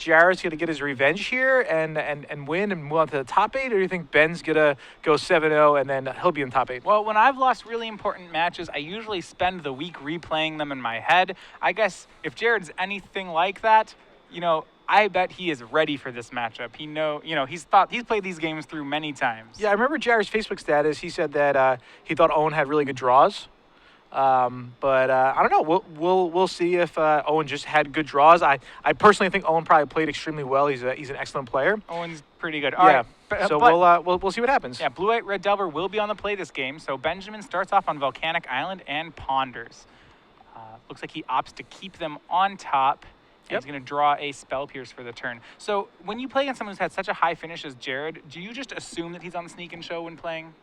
Jared's going to get his revenge here and win and move on to the top 8, or do you think Ben's going to go 7-0 and then he'll be in the top 8? Well, when I've lost really important matches, I usually spend the week replaying them in my head. I guess if Jared's anything like that, I bet he is ready for this matchup. He's played these games through many times. Yeah, I remember Jared's Facebook status. He said that he thought Owen had really good draws. But I don't know. We'll see if Owen just had good draws. I personally think Owen probably played extremely well. He's an excellent player. Owen's pretty good. All right. So we'll see what happens. Yeah, Blue-White Red Delver will be on the play this game. So Benjamin starts off on Volcanic Island and ponders. Looks like he opts to keep them on top. He's going to draw a Spell Pierce for the turn. So when you play against someone who's had such a high finish as Jared, do you just assume that he's on Sneak and Show when playing?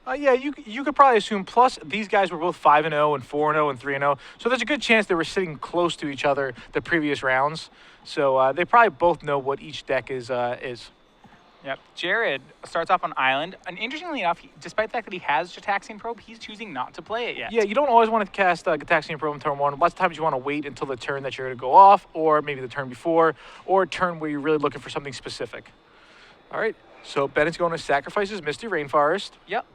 Yeah, you could probably assume. Plus, these guys were both 5-0 and 4-0 and 3-0. So there's a good chance they were sitting close to each other the previous rounds. So they probably both know what each deck is. Yep. Jared starts off on Island. And interestingly enough, despite the fact that he has Gitaxian Probe, he's choosing not to play it yet. Yeah, you don't always want to cast Gitaxian Probe in turn 1. Lots of times you want to wait until the turn that you're going to go off, or maybe the turn before, or a turn where you're really looking for something specific. All right, so Bennett's going to sacrifice his Misty Rainforest. Yep.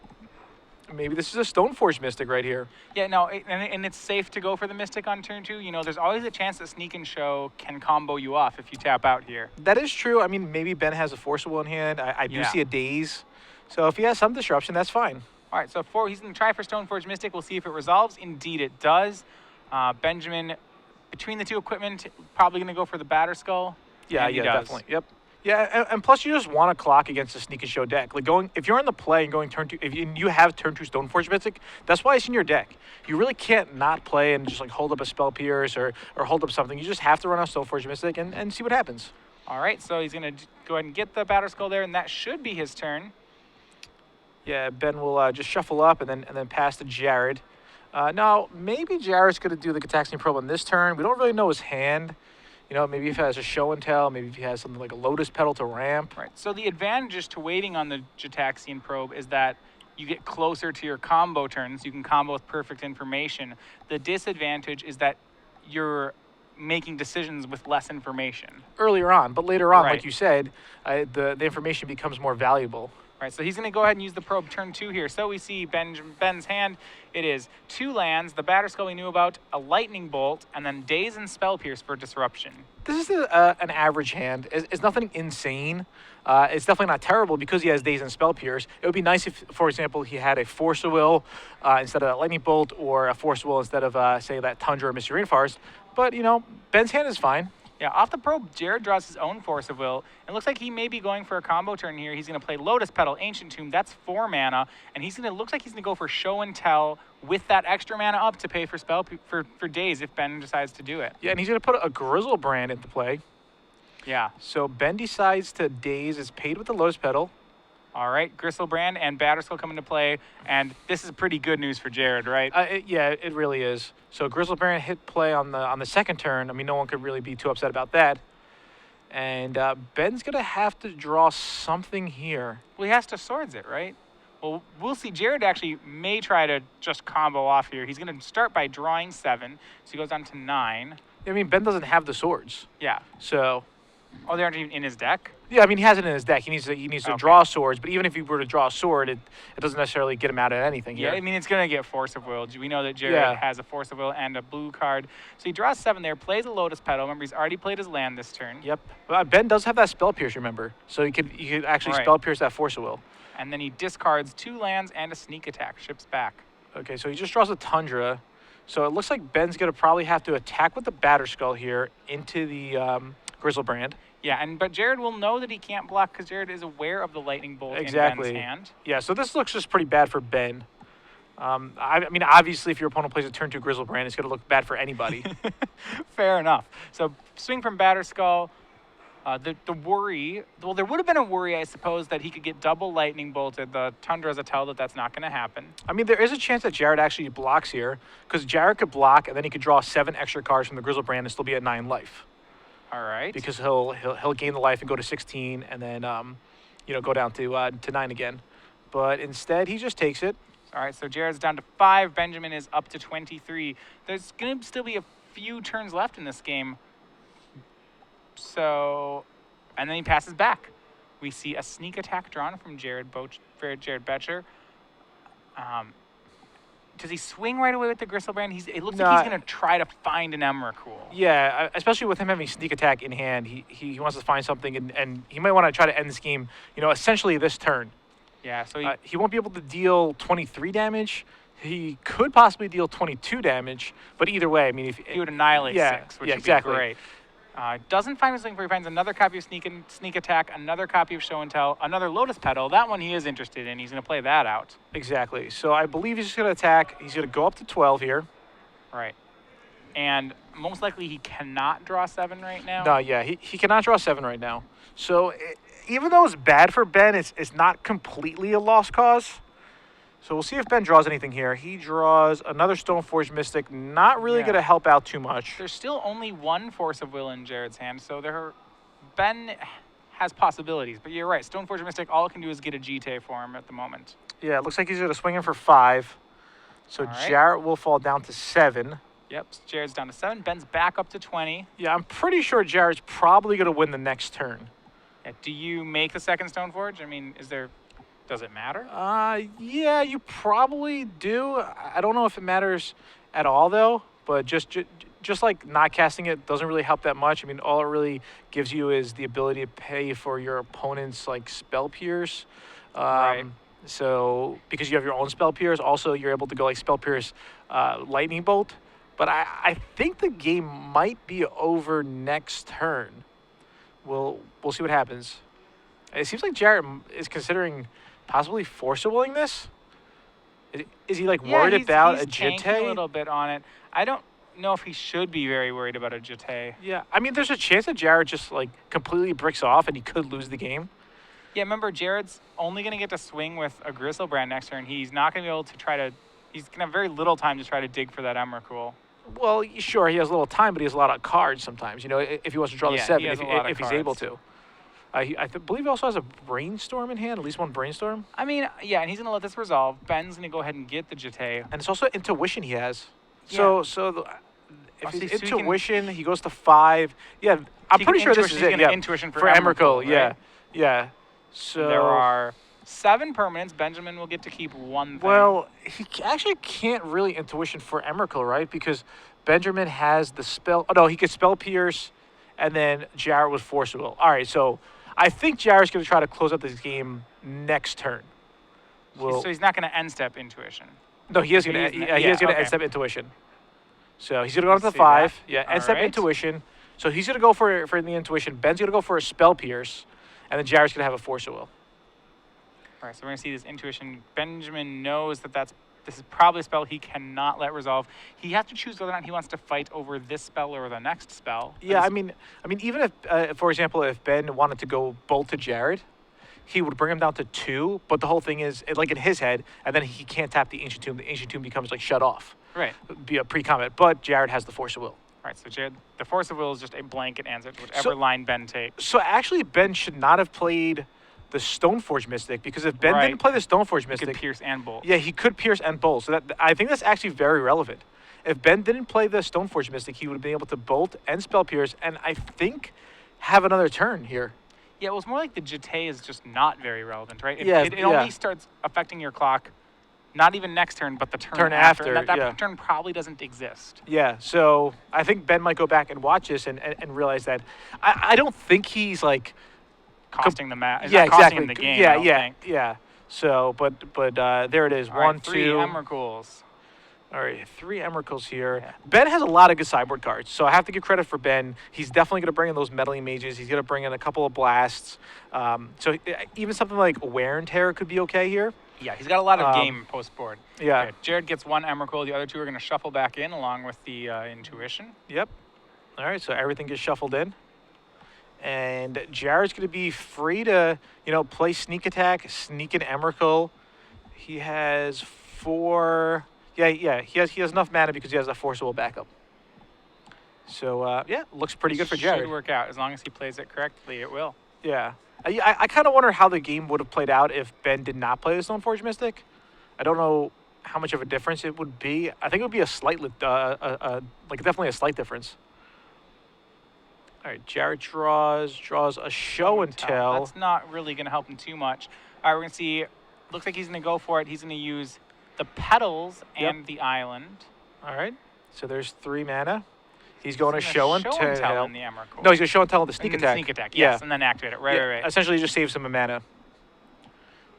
Maybe this is a Stoneforge Mystic right here. Yeah, no, and it's safe to go for the Mystic on turn 2. There's always a chance that Sneak and Show can combo you off if you tap out here. That is true. I mean, maybe Ben has a Force of Will in hand. I do see a Daze. So if he has some disruption, that's fine. All right, so he's going to try for Stoneforge Mystic. We'll see if it resolves. Indeed, it does. Benjamin, between the two equipment, probably going to go for the Batterskull. Yeah, definitely. Yep. Yeah, and plus you just want to clock against a Sneak and Show deck. Like if you're in the play and going turn 2, if you have turn 2 Stoneforge Mystic, that's why it's in your deck. You really can't not play and just like hold up a Spell Pierce or hold up something. You just have to run out Stoneforge Mystic and see what happens. All right, so he's going to go ahead and get the Batterskull there, and that should be his turn. Yeah, Ben will just shuffle up and then pass to Jared. Now maybe Jared's going to do the Gitaxian Probe on this turn. We don't really know his hand. Maybe if he has a Show and Tell, maybe if he has something like a Lotus Petal to ramp. Right. So the advantage to waiting on the Gitaxian Probe is that you get closer to your combo turns. You can combo with perfect information. The disadvantage is that you're making decisions with less information. Earlier on, but later on, like you said, the information becomes more valuable. Right, so he's going to go ahead and use the probe turn 2 here. So we see Ben's hand. It is 2 lands, the Batterskull we knew about, a Lightning Bolt, and then Daze and Spell Pierce for disruption. This is an average hand. It's nothing insane. It's definitely not terrible because he has Daze and Spell Pierce. It would be nice if, for example, he had a Force of Will instead of that Lightning Bolt, or a Force of Will instead of, say, that Tundra or Misty Rainforest. But, Ben's hand is fine. Yeah, off the probe, Jared draws his own Force of Will. It looks like he may be going for a combo turn here. He's going to play Lotus Petal, Ancient Tomb. That's 4 mana. And looks like he's going to go for Show and Tell with that extra mana up to pay for for Daze if Ben decides to do it. Yeah, and he's going to put a Grizzlebrand into play. Yeah. So Ben decides to Daze, is paid with the Lotus Petal. All right, Grizzlebrand and Batterskull come into play, and this is pretty good news for Jared, right? It really is. So Grizzlebrand hit play on the second turn. I mean, no one could really be too upset about that. And Ben's going to have to draw something here. Well, he has to Swords it, right? Well, we'll see. Jared actually may try to just combo off here. He's going to start by drawing 7, so he goes down to 9. I mean, Ben doesn't have the swords. Yeah. So... Oh, they aren't even in his deck? Yeah, I mean, he has it in his deck. He needs to draw swords, but even if he were to draw a sword, it doesn't necessarily get him out of anything here. Yeah, I mean, it's going to get Force of Will. We know that Jared has a Force of Will and a blue card. So he draws 7 there, plays a Lotus Petal. Remember, he's already played his land this turn. Yep. Ben does have that Spell Pierce, remember. So you could actually Spell Pierce that Force of Will. And then he discards 2 lands and a Sneak Attack, ships back. Okay, so he just draws a Tundra. So it looks like Ben's going to probably have to attack with the Batterskull here into the Grizzlebrand. Yeah, but Jared will know that he can't block because Jared is aware of the Lightning Bolt in Ben's hand. Yeah, so this looks just pretty bad for Ben. I mean, obviously, if your opponent plays a turn 2 Grizzlebrand, it's going to look bad for anybody. Fair enough. So swing from Batterskull. The worry, well, there would have been a worry, I suppose, that he could get double Lightning Bolted. The Tundra as a tell that's not going to happen. I mean, there is a chance that Jared actually blocks here because Jared could block and then he could draw 7 extra cards from the Grizzlebrand and still be at 9 life. All right. Because he'll gain the life and go to 16 and then go down to 9 again. But instead, he just takes it. All right, so Jared's down to 5. Benjamin is up to 23. There's going to still be a few turns left in this game. So, and then he passes back. We see a sneak attack drawn from Jared Boettcher. Does he swing right away with the Gristlebrand? It looks like he's going to try to find an Emrakul. Yeah, especially with him having sneak attack in hand, he wants to find something, and he might want to try to end this game, essentially this turn. Yeah, so he won't be able to deal 23 damage. He could possibly deal 22 damage, but either way, I mean, if he would annihilate 6, which would be great. Doesn't find his thing, he finds another copy of sneak attack, another copy of show and tell, another lotus petal. That one he is interested in. He's going to play that out. Exactly. So I believe he's just going to attack. He's going to go up to 12 here. Right. And most likely he cannot draw 7 right now. No, yeah, he cannot draw 7 right now. So even though it's bad for Ben, it's not completely a lost cause. So we'll see if Ben draws anything here. He draws another Stoneforge Mystic. Not really going to help out too much. There's still only one Force of Will in Jared's hand, so Ben has possibilities. But you're right, Stoneforge Mystic, all it can do is get a GT for him at the moment. Yeah, it looks like he's going to swing in for 5. So Jared will fall down to 7. Yep, Jared's down to 7. Ben's back up to 20. Yeah, I'm pretty sure Jared's probably going to win the next turn. Yeah, do you make the second Stoneforge? I mean, does it matter? Yeah, you probably do. I don't know if it matters at all, though. But just like not casting it doesn't really help that much. I mean, all it really gives you is the ability to pay for your opponent's spell pierce. Right. So because you have your own spell pierce, also you're able to go spell pierce, lightning bolt. But I think the game might be over next turn. We'll see what happens. It seems like Jared is considering possibly force-willing this. Is he worried about a Jete? A little bit on it. I don't know if he should be very worried about a Jete. Yeah, I mean, there's a chance that Jared just completely bricks off and he could lose the game. Yeah, remember Jared's only going to get to swing with a Gristlebrand next turn. He's not going to be able to he's going to have very little time to try to dig for that Emrakul. Well, sure, he has a little time, but he has a lot of cards sometimes. If he wants to draw the 7, if he's able to. I believe he also has a Brainstorm in hand, at least one Brainstorm. I mean, yeah, and he's going to let this resolve. Ben's going to go ahead and get the Jete. And it's also Intuition he has. Yeah. If he's Intuition, he goes to 5. Yeah, I'm pretty sure this is it. Yeah, Intuition for Emrakul. Right? Yeah, yeah. So there are 7 permanents. Benjamin will get to keep 1 thing. Well, he actually can't really Intuition for Emrakul, right? Because Benjamin has the spell. Oh, no, he could Spell Pierce, and then Jared was Force of Will. All right, so I think Jared's going to try to close out this game next turn. So he's not going to end step Intuition. No, he is going to end step Intuition. So he's going to go to the 5. Yeah, end step Intuition. So he's going to go for the Intuition. Ben's going to go for a Spell Pierce, and then Jared's going to have a Force of Will. All right, so we're going to see this Intuition. Benjamin knows this is probably a spell he cannot let resolve. He has to choose whether or not he wants to fight over this spell or the next spell. Yeah, I mean, even if, for example, if Ben wanted to go Bolt to Jared, he would bring him down to 2. But the whole thing is, in his head, and then he can't tap the Ancient Tomb. The Ancient Tomb becomes shut off. Right. Be a pre-combat. But Jared has the Force of Will. All right, so Jared, the Force of Will is just a blanket answer to whichever line Ben takes. So actually, Ben should not have played the Stoneforge Mystic, because if Ben didn't play the Stoneforge Mystic, he could pierce and bolt. Yeah, he could pierce and bolt. So I think that's actually very relevant. If Ben didn't play the Stoneforge Mystic, he would have been able to bolt and spell pierce, and I think have another turn here. Yeah, it was more like the Jete is just not very relevant, right? It only starts affecting your clock, not even next turn, but the turn after. That turn probably doesn't exist. Yeah, so I think Ben might go back and watch this and realize that I don't think he's costing the match. Yeah, exactly. Costing the game. Yeah. So, but there it is. All right, 1, 2. 3 Emrakuls. All right, 3 Emrakuls here. Yeah. Ben has a lot of good sideboard cards, so I have to give credit for Ben. He's definitely going to bring in those meddling mages. He's going to bring in a couple of blasts. So even something like Wear and Tear could be okay here. Yeah, he's got a lot of game post board. Yeah. Okay, Jared gets 1 Emrakul. The other 2 are going to shuffle back in along with the Intuition. Yep. All right, so everything gets shuffled in. And Jared's going to be free to, play Sneak Attack, sneak an Emrakul. He has 4. Yeah. He has enough mana because he has a Force of Will backup. So looks pretty good for Jared. Should work out as long as he plays it correctly. It will. Yeah. I kind of wonder how the game would have played out if Ben did not play the Stoneforge Mystic. I don't know how much of a difference it would be. I think it would be a slight, definitely a slight difference. All right, Jared draws a show and tell. That's not really going to help him too much. All right, we're going to see. Looks like he's going to go for it. He's going to use the petals and the island. All right, so there's 3 mana. He's going to He's show gonna and show and tell tell. in the Emrakul. No, he's going to show and tell the sneak And attack. Sneak attack, Yeah. yes, and then activate it. Right, Yeah, right, right. Essentially, just saves him a mana.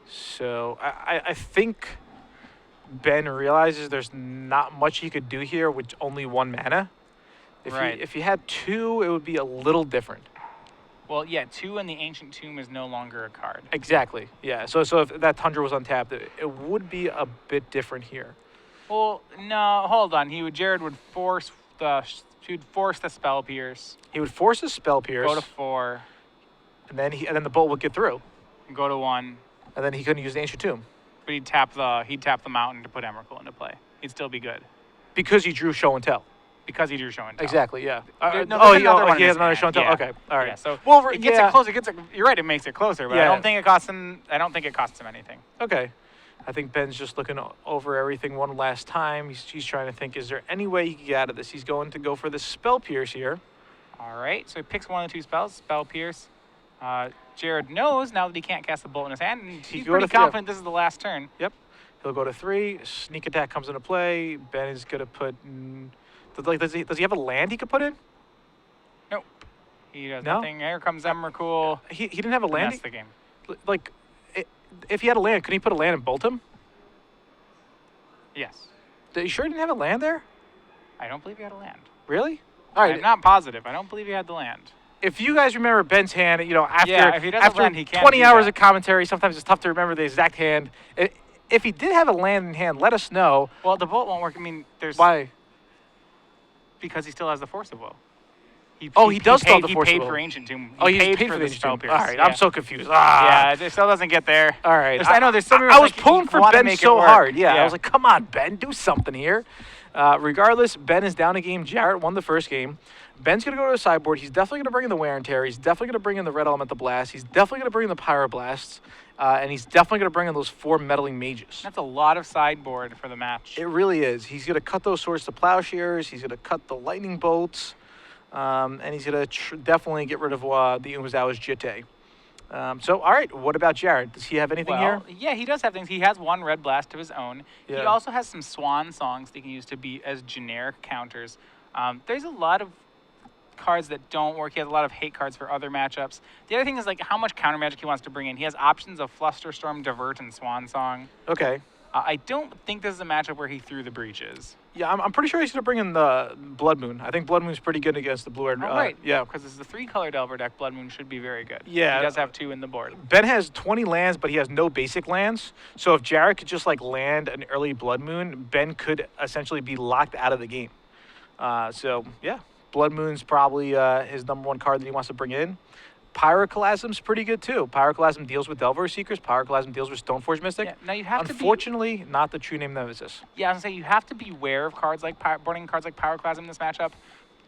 So I think Ben realizes there's not much he could do here with only 1 mana. If he had 2, it would be a little different. Well, yeah, 2 in the Ancient Tomb is no longer a card. Exactly. Yeah. So if that Tundra was untapped, it would be a bit different here. Well, no, hold on. Jared would force the Spell Pierce. He would force his Spell Pierce. Go to 4. And then the bolt would get through. Go to 1. And then he couldn't use the Ancient Tomb. But he'd tap the mountain to put Emrakul into play. He'd still be good. Because he drew show and tell. Because he drew show and tell. Exactly, yeah. There's another one he in has his another hand. show and tell. Yeah. Okay, all right. Yeah, so well, it gets it closer. You're right, it makes it closer, but I Yeah. don't think it costs him anything. Okay. I think Ben's just looking over everything one last time. He's trying to think, is there any way he can get out of this? He's going to go for the Spell Pierce here. All right, so he picks one of the 2 spells, Spell Pierce. Jared knows now that he can't cast the bolt in his hand, and he's pretty confident this is the last turn. Yep. He'll go to 3. Sneak attack comes into play. Ben is going to put... does he have a land he could put in? Nope. He does No? nothing. Here comes Emrakul. He didn't have a land? That's the game. Like, if he had a land, couldn't he put a land and bolt him? Yes. Are you sure he didn't have a land there? I don't believe he had a land. Really? All right. I'm not positive. I don't believe he had the land. If you guys remember Ben's hand, after, if he doesn't land, he can't 20 do hours that. of commentary, sometimes it's tough to remember the exact hand. If he did have a land in hand, let us know. Well, the bolt won't work. I mean, there's... Why? Because he still has the Force of Will. He does still have the Force of He Will. paid for Ancient Tomb. He paid for the Spell Ancient Tomb. Pierce. All right, Yeah. I'm so confused. Yeah, it still doesn't get there. All right. I know there's so many. I was like, pulling you for wanna Ben make it so work. hard. Yeah, I was like, come on, Ben, do something here. Regardless, Ben is down a game. Jarrett won the first game. Ben's going to go to the sideboard. He's definitely going to bring in the Wear and Tear. He's definitely going to bring in the Red Elemental Blast. He's definitely going to bring in the Pyroblasts. And he's definitely going to bring in those 4 Meddling Mages. That's a lot of sideboard for the match. It really is. He's going to cut those Swords to Plowshares. He's going to cut the Lightning Bolts. And he's going to definitely get rid of the Umazawa's Jitte. So, all right, what about Jared? Does he have anything here? Yeah, he does have things. He has 1 Red Blast of his own. Yeah. He also has some Swan Songs that he can use to be as generic counters. There's a lot of cards that don't work. He has a lot of hate cards for other matchups. The other thing is like how much counter magic he wants to bring in. He has options of Flusterstorm, Divert, and Swan Song. Okay. I don't think this is a matchup where he threw the breaches. Yeah, I'm pretty sure he's going to bring in the Blood Moon. I think Blood Moon's pretty good against the blue red. Right. Yeah. Because this is a 3-color Delver deck. Blood Moon should be very good. Yeah. He does have 2 in the board. Ben has 20 lands, but he has no basic lands. So if Jared could just like land an early Blood Moon, Ben could essentially be locked out of the game. So yeah, Blood Moon's probably his #1 card that he wants to bring in. Pyroclasm's pretty good too. Pyroclasm deals with Delver Seekers. Pyroclasm deals with Stoneforge Mystic. Yeah, now you have Unfortunately, not the true name Nemesis. Yeah, I was gonna say you have to be aware of cards like boarding cards like Pyroclasm in this matchup,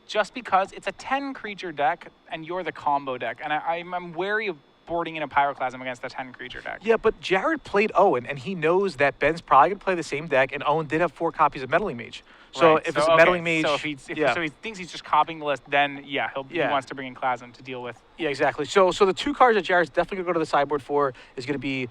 just because it's a 10-creature deck and you're the combo deck, and I'm wary of boarding in a Pyroclasm against a 10-creature deck. Yeah, but Jared played Owen, and he knows that Ben's probably going to play the same deck, and Owen did have 4 copies of Meddling Mage. So Right, if it's a Meddling Mage... So if he thinks he's just copying the list, then he wants to bring in Clasm to deal with. Yeah, exactly. So the 2 cards that Jared's definitely going to go to the sideboard for is going to be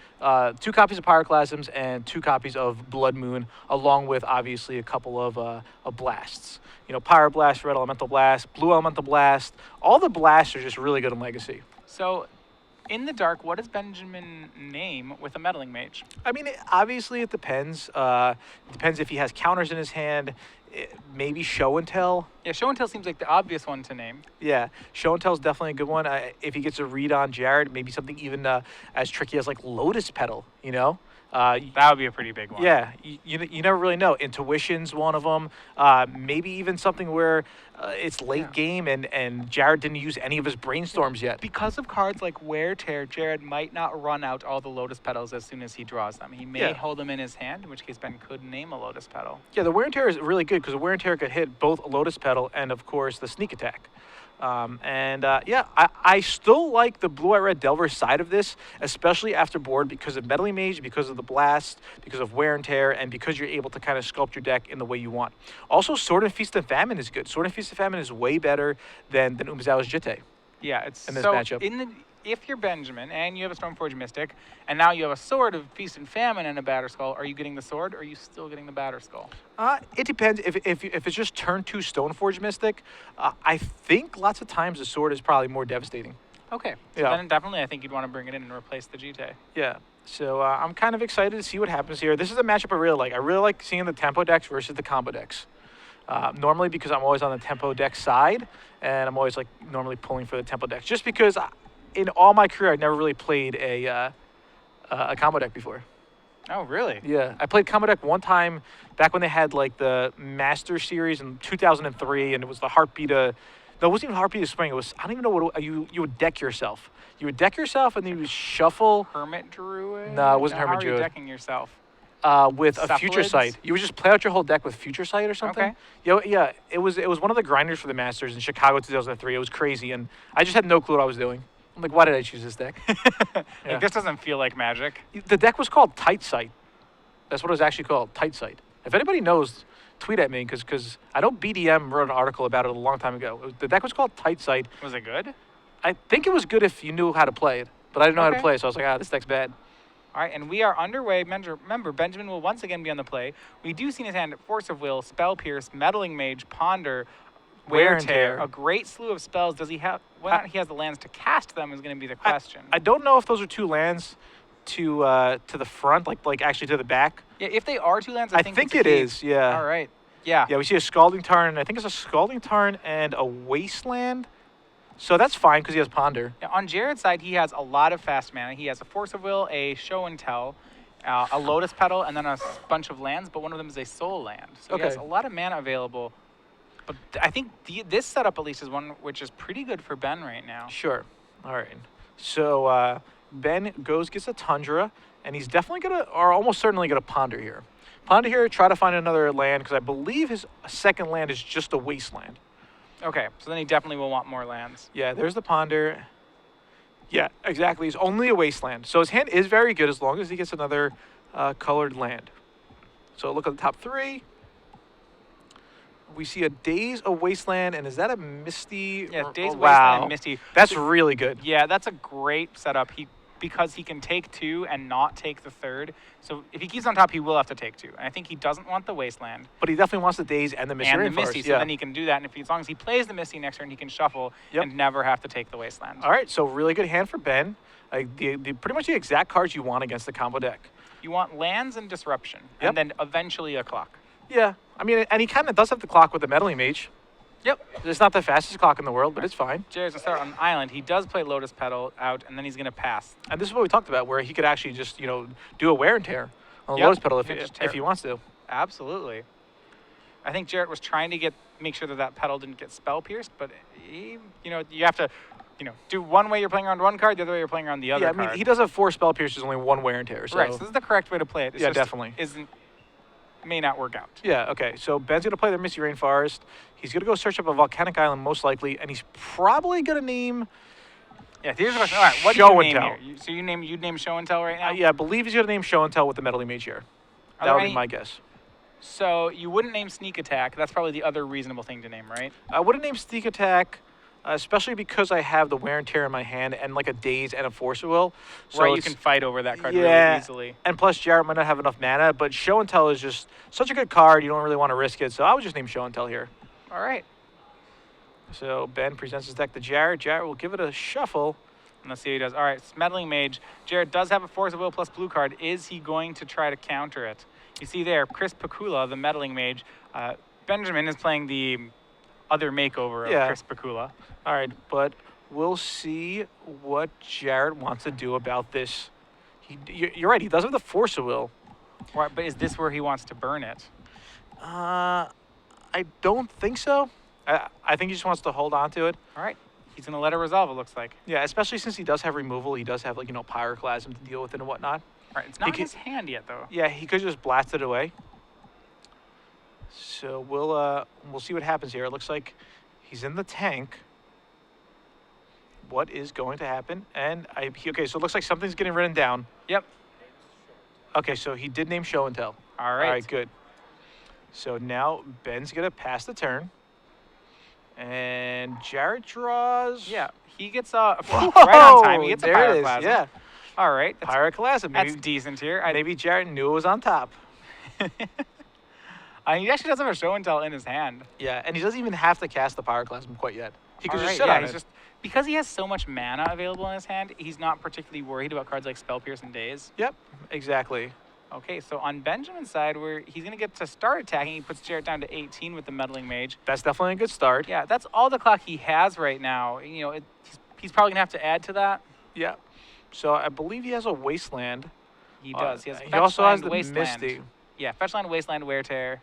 2 copies of Pyroclasms and 2 copies of Blood Moon, along with, obviously, a couple of Blasts. Pyroblast, Red Elemental Blast, Blue Elemental Blast. All the blasts are just really good in Legacy. So... in the dark, what does Benjamin name with a Meddling Mage? I mean, obviously it depends. It depends if he has counters in his hand. Maybe Show and Tell. Yeah, Show and Tell seems like the obvious one to name. Yeah, Show and Tell is definitely a good one. If he gets a read on Jared, maybe something even as tricky as like Lotus Petal, That would be a pretty big one. Yeah, you never really know. Intuition's one of them. Maybe even something where it's late game and Jared didn't use any of his brainstorms yet. Because of cards like Wear Tear, Jared might not run out all the Lotus Petals as soon as he draws them. He may hold them in his hand, in which case Ben could name a Lotus Petal. Yeah, the Wear and Tear is really good because the Wear and Tear could hit both a Lotus Petal and, of course, the Sneak Attack. Yeah, I still like the blue-white-red Delver side of this, especially after board because of Meddling Mage, because of the Blast, because of Wear and Tear, and because you're able to kind of sculpt your deck in the way you want. Also, Sword and Feast and Famine is good. Sword and Feast and Famine is way better than Umezawa's Jitte. Yeah, it's in this so matchup. If you're Benjamin and you have a Stormforge Mystic, and now you have a Sword of Feast and Famine and a Batterskull, are you getting the Sword, or are you still getting the Batterskull? It depends. If it's just turn 2 Stoneforge Mystic, I think lots of times the Sword is probably more devastating. Okay. So Yeah. then definitely I think you'd want to bring it in and replace the Jitte. Yeah. So I'm kind of excited to see what happens here. This is a matchup I really like. I really like seeing the tempo decks versus the combo decks. Normally because I'm always on the tempo deck side, and I'm always like normally pulling for the tempo decks. Just because in all my career, I've never really played a combo deck before. Oh, really? Yeah, I played combo deck one time back when they had like the Master Series in 2003, and it was the Heartbeat. No, it wasn't even Heartbeat of Spring. It was, I don't even know what you would deck yourself. You would deck yourself, and then you would shuffle. Hermit Druid? No, it wasn't Hermit How are Druid. you decking yourself? With a Future Cephalids? Sight. You would just play out your whole deck with Future Sight or something. Okay. Yeah, it was one of the grinders for the Masters in Chicago 2003. It was crazy, and I just had no clue what I was doing. I'm like, why did I choose this deck? Yeah. Like, this doesn't feel like Magic. The deck was called Tight Sight. That's what it was actually called, Tight Sight. If anybody knows, tweet at me, because I know BDM wrote an article about it a long time ago. The deck was called Tight Sight. Was it good? I think it was good if you knew how to play it, but I didn't know how to Okay. play it, so I was like, this deck's bad. All right, and we are underway. Remember, Benjamin will once again be on the play. We do see in his hand Force of Will, Spell Pierce, Meddling Mage, Ponder, Wear and Tear. A great slew of spells. Does he have? Whether or not he has the lands to cast them is going to be the question. I don't know if those are 2 lands to the front, like actually to the back. Yeah, if they are 2 lands, I think think it's a it key. is, yeah. All right. Yeah. Yeah, we see a Scalding Tarn. I think it's a Scalding Tarn and a Wasteland. So that's fine because he has Ponder. Yeah, on Jared's side, he has a lot of fast mana. He has a Force of Will, a Show and Tell, a Lotus Petal, and then a bunch of lands, but one of them is a Soul Land. So he has Okay. a lot of mana available. But I think this setup, at least, is one which is pretty good for Ben right now. Sure. All right. So Ben gets a Tundra, and he's definitely going to, or almost certainly going to Ponder here. Ponder here, try to find another land, because I believe his second land is just a Wasteland. Okay, so then he definitely will want more lands. Yeah, there's the Ponder. Yeah, exactly. It's only a Wasteland. So his hand is very good as long as he gets another colored land. So look at the top 3. We see a Daze, a Wasteland, and is that a Misty? Yeah, Daze, wow. Wasteland, and Misty. That's really good. Yeah, that's a great setup. Because he can take 2 and not take the 3rd. So if he keeps on top, he will have to take 2. And I think he doesn't want the Wasteland. But he definitely wants the Daze and the Misty. And the Rainforest. Misty, so then he can do that. And as long as he plays the Misty next turn, he can shuffle and never have to take the Wasteland. All right, so really good hand for Ben. Pretty much the exact cards you want against the combo deck. You want lands and Disruption, and then eventually a clock. Yeah, I mean, and he kind of does have the clock with the Meddling Mage. Yep. It's not the fastest clock in the world, but it's fine. Jared's going to start on Island. He does play Lotus Petal out, and then he's going to pass. And this is what we talked about, where he could actually just, do a Wear and Tear on the Lotus Petal if he wants to. Absolutely. I think Jared was trying to make sure that petal didn't get spell pierced, but you have to, do one way you're playing around one card, the other way you're playing around the other Yeah, card. I mean, he does have 4 spell pierces, only 1 Wear and Tear. So. Right, so this is the correct way to play it. It's Yeah, just definitely. May not work out. Yeah, okay. So Ben's going to play the Misty Rainforest. He's going to go search up a volcanic island, most likely, and he's probably going to name... Yeah, here's the question. All right, what do Show you and name Tell. here? So you'd name Show and Tell right now? Yeah, I believe he's going to name Show and Tell with the Meddling Mage here. That would be my guess. So you wouldn't name Sneak Attack. That's probably the other reasonable thing to name, right? I wouldn't name Sneak Attack, especially because I have the Wear and Tear in my hand and like a Daze and a Force of Will. So right, you can fight over that card really easily. And plus Jarrett might not have enough mana, but Show and Tell is just such a good card, you don't really want to risk it, so I would just name Show and Tell here. All right. So Ben presents his deck to Jarrett. Jarrett will give it a shuffle. And let's see what he does. All right, Meddling Mage. Jared does have a Force of Will plus blue card. Is he going to try to counter it? You see there, Chris Pakula, the Meddling Mage. Benjamin is playing the other makeover of Chris Pakula. All right, but we'll see what Jared wants to do about this. You're right, he does have the Force of Will. Right, but is this where he wants to burn it? I don't think so. I think he just wants to hold on to it. All right. He's going to let it resolve, it looks like. Yeah, especially since he does have removal. He does have, Pyroclasm to deal with it and whatnot. Right, it's not in his hand yet, though. Yeah, he could just blast it away. So we'll see what happens here. It looks like he's in the tank. what is going to happen. And okay, so it looks like something's getting written down. Yep. Okay, so he did name show and tell. All right. All right, good. So now Ben's going to pass the turn. And Jared draws. Yeah, he gets right on time. He gets a there it is. Pyroclasm. Yeah, All right. Pyroclasm. That's Maybe, decent here. maybe Jared knew it was on top. He actually does have a show and tell in his hand. Yeah, and he doesn't even have to cast the Pyroclasm quite yet. He could All just right, sit yeah, on he's it. just because he has so much mana available in his hand, he's not particularly worried about cards like Spell Pierce and Daze. Yep, exactly. Okay, so on Benjamin's side, where he's going to get to start attacking, he puts Jared down to 18 with the Meddling Mage. That's definitely a good start. Yeah, that's all the clock he has right now. You know, he's probably going to have to add to that. Yeah. So I believe he has a Wasteland. He does. He has He also has the Wasteland. Misty. Yeah, Fetchland, Wasteland, Wear Tear,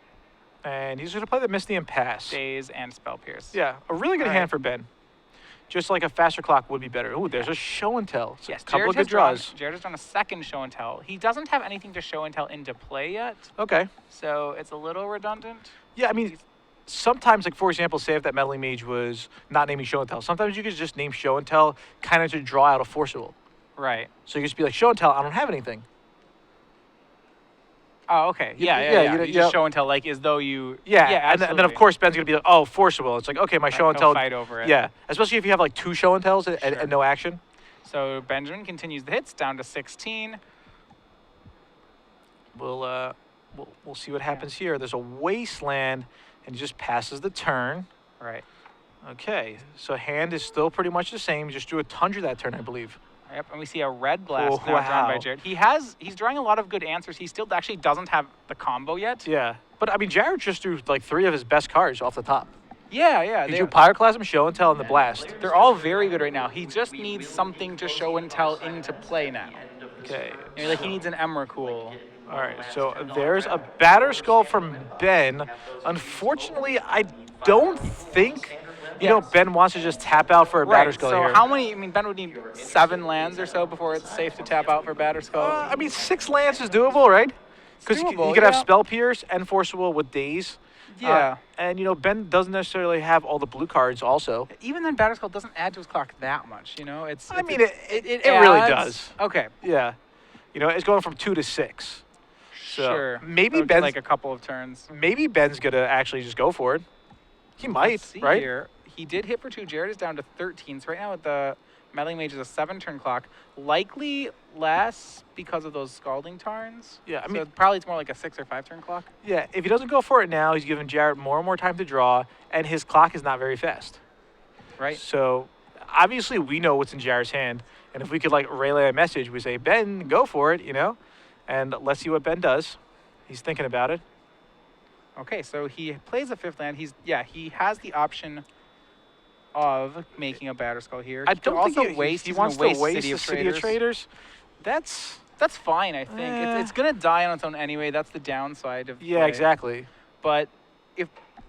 And he's going to play the Misty and pass. Daze, and Spell Pierce. Yeah, a really good All hand right. for Ben. Just like a faster clock would be better. Ooh, there's a show and tell. So Yes, a couple Jared of good has drawn- draws. Jared has done a second show and tell. He doesn't have anything to show and tell into play yet, Okay. so it's a little redundant. Yeah, I mean, sometimes, like, for example, say if that Meddling Mage was not naming show and tell, sometimes you could just name show and tell kind of to draw out a Forcible. Right. So you just be like, show and tell, I don't have anything. Oh, okay. Yeah. You just show and tell like as though you. Yeah, and then of absolutely. course Ben's going to be like, oh, Forcible. It's like, okay, my show and no tell. fight over it. Yeah, especially if you have like 2 show and tells and, Sure. and no action. So Benjamin continues the hits down to 16. We'll see what happens here. There's a Wasteland, and he just passes the turn. Right. Okay, so hand is still pretty much the same. He just drew a Tundra that turn, I believe. Yep, and we see a red blast Oh, now drawn by wow. Jared. He's drawing a lot of good answers. He still actually doesn't have the combo yet. Yeah, but I mean, Jared just drew like 3 of his best cards off the top. Yeah. He drew Pyroclasm, Show and Tell, and the Blast. They're all very good right now. He just needs something to show and tell into play now. Okay. You know, like he needs an Emrakul. All right, so there's a Batter Skull from Ben. Unfortunately, I don't think, Ben wants to just tap out for a Batter Skull so here. how many, Ben would need 7 lands or so before it's safe to tap out for Batter Skull. I mean, 6 lands is doable, right? Because you doable, could have yeah. Spell Pierce and Forcible with Daze. Yeah. And, Ben doesn't necessarily have all the blue cards also. Even then, Batter Skull doesn't add to his clock that much, It It really adds. does. Okay. Yeah. It's going from 2 to 6. So Sure. maybe So get, Ben's like a couple of turns. maybe Ben's going to actually just go for it. He might, Let's see right? here. He did hit for 2. Jared is down to 13. So right now with the Meddling Mage is a 7-turn clock. Likely less because of those Scalding Tarns. Yeah, I So mean- probably it's more like a 6 or 5-turn clock. Yeah, if he doesn't go for it now, he's giving Jarrett more and more time to draw, and his clock is not very fast. Right. So obviously we know what's in Jarrett's hand, and if we could relay a message, we say, Ben, go for it, and let's see what Ben does. He's thinking about it. Okay, so he plays a 5th land. He has the option of making a Batter Skull here. I He could don't also think waste. he he's gonna wants to waste City the of City of Traders. Traders. That's That's fine, I think. Eh. It's gonna die on its own anyway. That's the downside of yeah, play. exactly. But if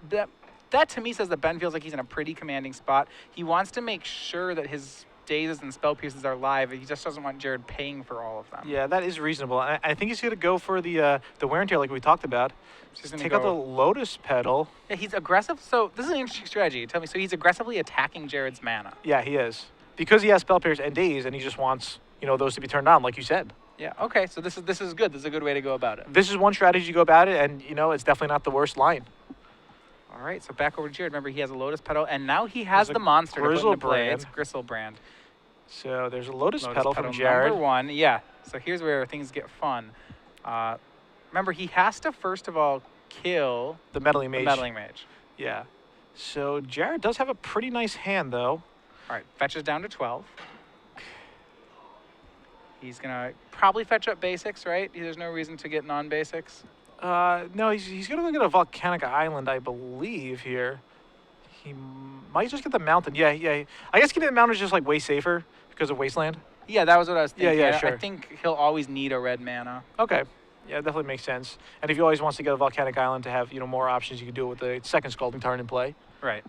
that to me says that Ben feels like he's in a pretty commanding spot. He wants to make sure that his Dazes and Spell Pierces are live. He just doesn't want Jared paying for all of them. Yeah, that is reasonable. I think he's going to go for the wear and tear like we talked about. He's gonna Take out the go- Lotus Petal. Yeah, he's aggressive. So this is an interesting strategy. Tell me. So he's aggressively attacking Jared's mana. Yeah, he is. Because he has Spell Pierce and Daze, and he just wants, those to be turned on, like you said. Yeah. Okay. So this is good. This is a good way to go about it. This is one strategy to go about it, and, it's definitely not the worst line. All right. So back over to Jared. Remember, he has a Lotus Petal, and now he has There's the a monster to put into play. Grizzlebrand. It's Gristlebrand. So there's a Lotus, Lotus Petal from Jared. Number 1. Yeah. So here's where things get fun. Remember, he has to first of all kill The Meddling Mage. the Meddling Mage. Yeah. So Jared does have a pretty nice hand, though. All right. Fetches down to 12. He's gonna probably fetch up basics, right? There's no reason to get non-basics. No, he's going to go get a Volcanic Island, I believe, here. He might just get the Mountain. Yeah. I guess getting the Mountain is just, way safer because of Wasteland. Yeah, that was what I was thinking. Yeah, I sure. think he'll always need a red mana. Okay. Yeah, it definitely makes sense. And if he always wants to get a Volcanic Island to have, more options, you can do it with the second Scalding Tarn in play. Right.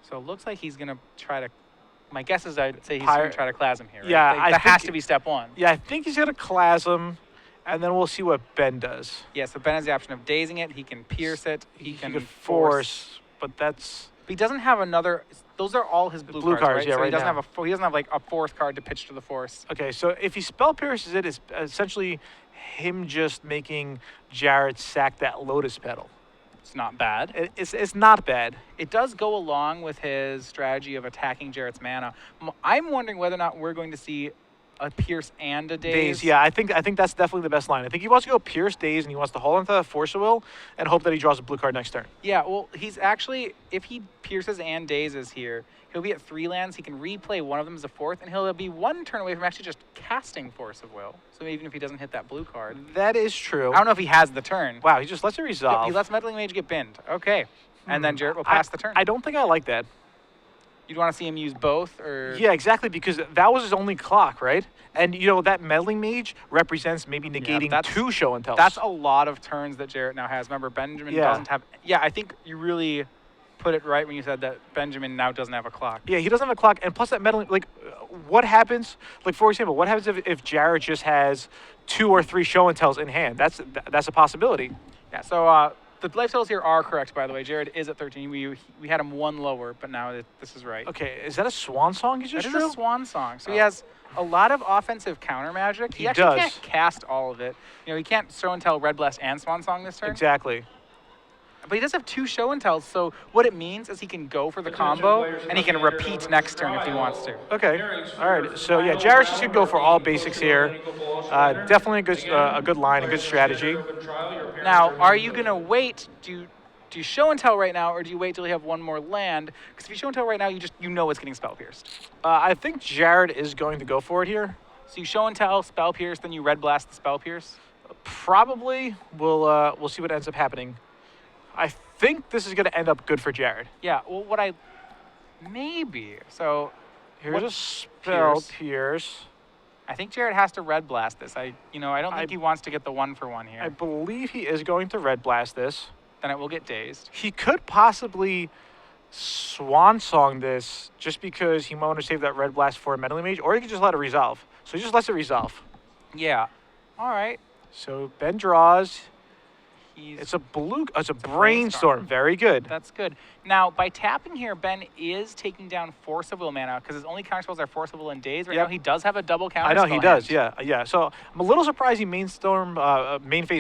So it looks like he's gonna try to. My guess is I'd say he's gonna try to Klasm here. Right? Yeah, I that has think- to be step 1. Yeah, I think he's going to Klasm, and then we'll see what Ben does. Yeah. So Ben has the option of dazing it. He can pierce it. He can could force. but that's But he doesn't have another. Those are all his blue cards, right? yeah, So right he doesn't now. have he doesn't have like a fourth card to pitch to the force. Okay, so if he spell pierces it, it's essentially him just making Jared sack that Lotus Petal. It's not bad. It's not bad. It does go along with his strategy of attacking Jarrett's mana. I'm wondering whether or not we're going to see a Pierce and a Daze. Yeah, I think that's definitely the best line. I think he wants to go Pierce Daze and he wants to hold onto the Force of Will and hope that he draws a blue card next turn. Yeah, well, he's actually, if he Pierces and Dazes here, he'll be at 3 lands. He can replay one of them as a 4th, and he'll be 1 turn away from actually just casting Force of Will. So even if he doesn't hit that blue card. That is true. I don't know if he has the turn. Wow, he just lets it resolve. He lets Meddling Mage get binned. Okay. And then Jarrett will pass the turn. I don't think I like that. You'd want to see him use both, or? Yeah, exactly, because that was his only clock, right? And, that Meddling Mage represents maybe negating 2 Show and Tells. That's a lot of turns that Jarrett now has. Remember, Benjamin doesn't have... Yeah, I think you really put it right when you said that Benjamin now doesn't have a clock. Yeah, he doesn't have a clock, and plus that Meddling... what happens... for example, what happens if Jarrett just has 2 or 3 Show and Tells in hand? That's a possibility. Yeah, so... the life totals here are correct, by the way. Jared is at 13. We had him 1 lower, but now this is right. Okay, is that a swan song you just drew? That is a swan song. So he has a lot of offensive counter magic. He actually does. can't cast all of it. He can't show and tell Red Blast and Swan Song this turn. Exactly. But he does have 2 show and tells, so what it means is he can go for the combo, and he can repeat next turn if he wants to. Okay. All right. So yeah, Jared's just gonna go for all basics here. Definitely a good line, a good strategy. Now, are you gonna wait? Do you show and tell right now, or do you wait till you have 1 more land? Because if you show and tell right now, you know it's getting spell pierced. I think Jared is going to go for it here. So you show and tell, spell pierce, then you red blast the spell pierce. Probably. We'll see what ends up happening. I think this is going to end up good for Jared. Yeah, well, maybe. So here's a spell pierce. I think Jared has to red blast this. I don't think he wants to get the 1-for-1 here. I believe he is going to red blast this. Then it will get dazed. He could possibly swan song this just because he might want to save that red blast for a Meddling Mage, or he could just let it resolve. So he just lets it resolve. Yeah. All right. So Ben draws. It's a brainstorm. Very good. That's good. Now, by tapping here, Ben is taking down Force of Will mana because his only counterspells are Force of Will and Daze. Right now, he does have a double counterspell. I know he does. Yeah. So I'm a little surprised he main phase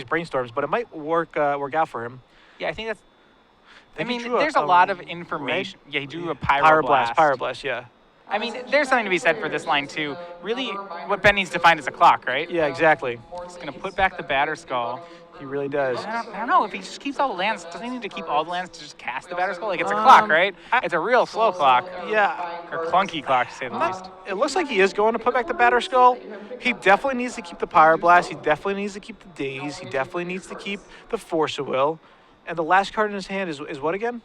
brainstorms, but it might work out for him. Yeah, I think that's. There's a lot of information. Yeah, he drew a Pyroblast. Pyroblast. Yeah. I mean, there's something to be said for this line too. Really, what Ben needs to find is a clock, right? Yeah, exactly. He's gonna put back the Batter Skull. He really does. I don't know if he just keeps all the lands. Doesn't he need to keep all the lands to just cast the Batter Skull? Like it's a clock, right? It's a real slow clock. Yeah. Or clunky clock, to say the least. It looks like he is going to put back the Batter Skull. He definitely needs to keep the Pyroblast. He definitely needs to keep the Daze. He definitely needs to keep the Force of Will. And the last card in his hand is what again?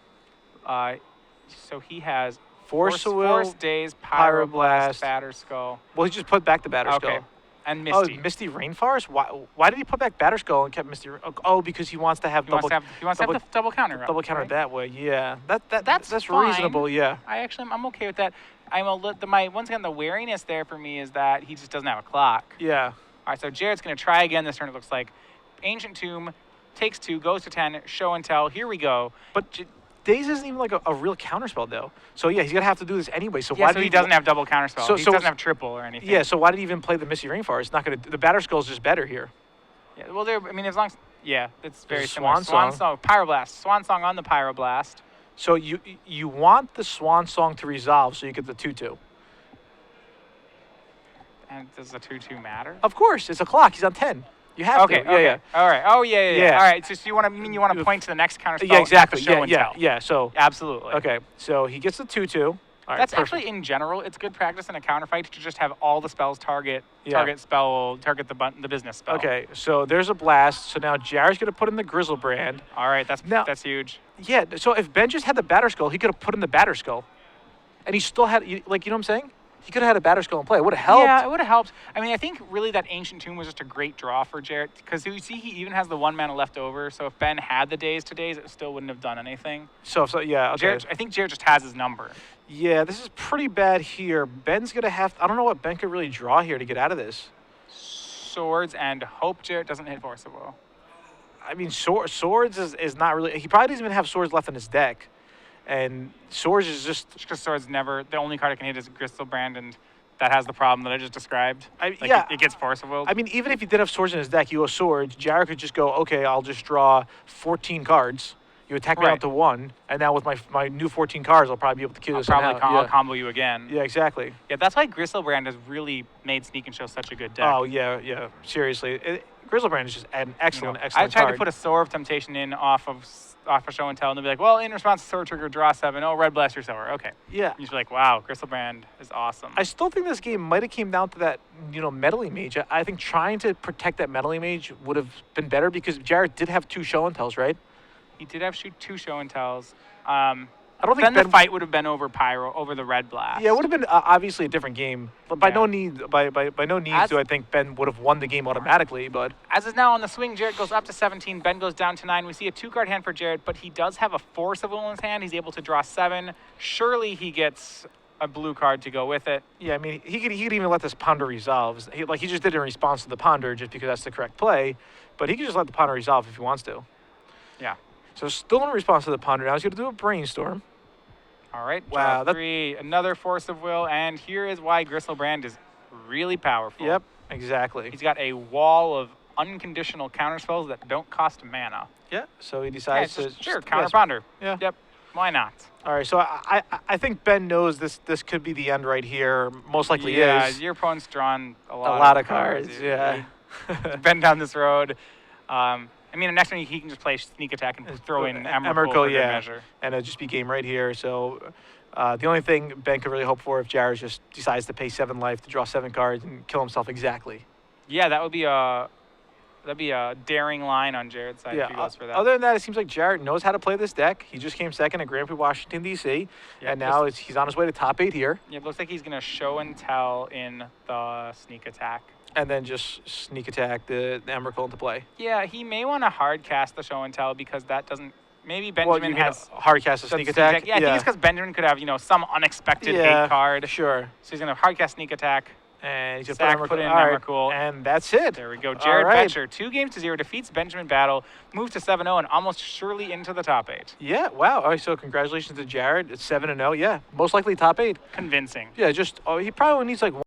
So he has Force of Will, Force, Daze, Pyroblast, Batter Skull. Well, he just put back the Batter Skull. And Misty. Oh, Misty Rainforest? Why did he put back Batter Skull and kept Misty? Oh, because he wants to have double. He wants to have the double counter. Double counter that way. Yeah, that's fine. reasonable. Yeah. I'm okay with that. Once again, the wariness there for me is that he just doesn't have a clock. Yeah. All right, so Jared's gonna try again this turn. It looks like Ancient Tomb takes 2, goes to 10, show and tell. Here we go. But Daze isn't even like a real counterspell though. So yeah, he's gonna have to do this anyway. So why? So he doesn't have double counterspell. So he doesn't have triple or anything. Yeah. So why did he even play the Misty Rainforest? It's not gonna. The Batter Skull is just better here. Yeah. Well, as long as it's very similar. Swan Song, Pyroblast, Swan Song on the Pyroblast. So you want the Swan Song to resolve, so you get the 2/2. And does the 2/2 matter? Of course, it's a clock. He's on 10. You have to. Okay. Yeah. All right. Oh yeah. All right. So you want to point to the next counterspell? Yeah, exactly. Yeah. So absolutely. Okay. So he gets the 2/2. All right, that's actually in general, it's good practice in a counter fight to just have all the spells target the business spell. Okay. So there's a blast. So now Jared's gonna put in the Grizzlebrand. All right. That's huge. Yeah. So if Ben just had the Batter Skull, he could have put in the Batter Skull, and he still had you know what I'm saying? He could have had a Batter Skull in play. It would have helped. Yeah, it would have helped. I think really that Ancient Tomb was just a great draw for Jarrett because you see he even has the 1 mana left over. So if Ben had the Daze to Daze, it still wouldn't have done anything. So yeah, okay. I think Jarrett just has his number. Yeah, this is pretty bad here. Ben's going to have I don't know what Ben could really draw here to get out of this. Swords and hope Jarrett doesn't hit Force of Will. Swords is not really... He probably doesn't even have swords left in his deck. And Swords is just Because Sword's never the only card it can hit is Gristlebrand, and that has the problem that I just described. yeah. It gets Force of Will. I mean, even if he did have Swords in his deck, you go Swords, Jared could just go, okay, I'll just draw 14 cards. You attack me Right. out to 1, and now with my new 14 cards, I'll probably be able to kill I'll this probably somehow. I'll combo you again. Yeah, exactly. Yeah, that's why Gristlebrand has really made Sneak and Show such a good deck. Oh, yeah. Seriously. Grizzlebrand is just an excellent, I excellent tried card. to put a Soar of Temptation in off of Show and Tell, and they'll be like, well, in response to Soar Trigger, draw 7. Oh, Red Blast your Soar. Okay. Yeah. And you're like, wow, Gristlebrand is awesome. I still think this game might have came down to that, Meddling Mage. I think trying to protect that Meddling Mage would have been better because Jared did have 2 Show and Tells, right? He did have 2 Show and Tells. I don't think Then Ben, the fight would have been over over the Red Blast. Yeah, it would have been obviously a different game, but by Yeah. no need do I think Ben would have won the game automatically. But As is now on the swing, Jared goes up to 17. Ben goes down to 9. We see a 2-card hand for Jared, but he does have a Force of Will in his hand. He's able to draw 7. Surely he gets a blue card to go with it. yeah, I mean he could even let this Ponder resolve. He just did it in response to the Ponder just because that's the correct play, but he could just let the Ponder resolve if he wants to. Yeah. So still in response to the Ponder. Now he's going to do a Brainstorm. All right. Wow, Draw 3. Another Force of Will, and here is why Gristlebrand is really powerful. Yep, exactly. He's got a wall of unconditional counterspells that don't cost mana. Yeah, so he Yeah, decides it's just, to sure, yes. counter Ponder. Yeah. Yep. Why not? All right, so I think Ben knows this could be the end right here. Most likely Yeah, is. your opponent's drawn a A lot, lot of cards. He's Yeah. been down this road. I mean, the next one he can just play Sneak Attack and throw in Emrakul for good yeah, measure. and it'll just be game right here. So the only thing Ben could really hope for if Jared just decides to pay 7 life to draw 7 cards and kill himself exactly. Yeah, that'd be a daring line on Jared's side if he goes for that. Other than that, it seems like Jared knows how to play this deck. He just came second at Grand Prix Washington, D.C., Yeah, and now he's on his way to top 8 here, Yeah, it looks like he's gonna show and tell in the Sneak Attack. and then just sneak attack the Emrakul into play. Yeah, he may want to hard cast the show and tell because that doesn't. Maybe Well, Benjamin you mean has hard cast a some sneak attack? Yeah, I think it's because Benjamin could have some unexpected hate card. Sure. So he's gonna hard cast Sneak Attack. And he's Sack, gonna put in All right, Emrakul. and that's it. There we go. Jared right. Boettcher, 2 games to 0, defeats Benjamin Battle, moves to 7-0, and almost surely into the top 8. Yeah, wow. All right, so congratulations to Jared. It's 7-0. Yeah, most likely top 8. Convincing. Yeah, he probably needs like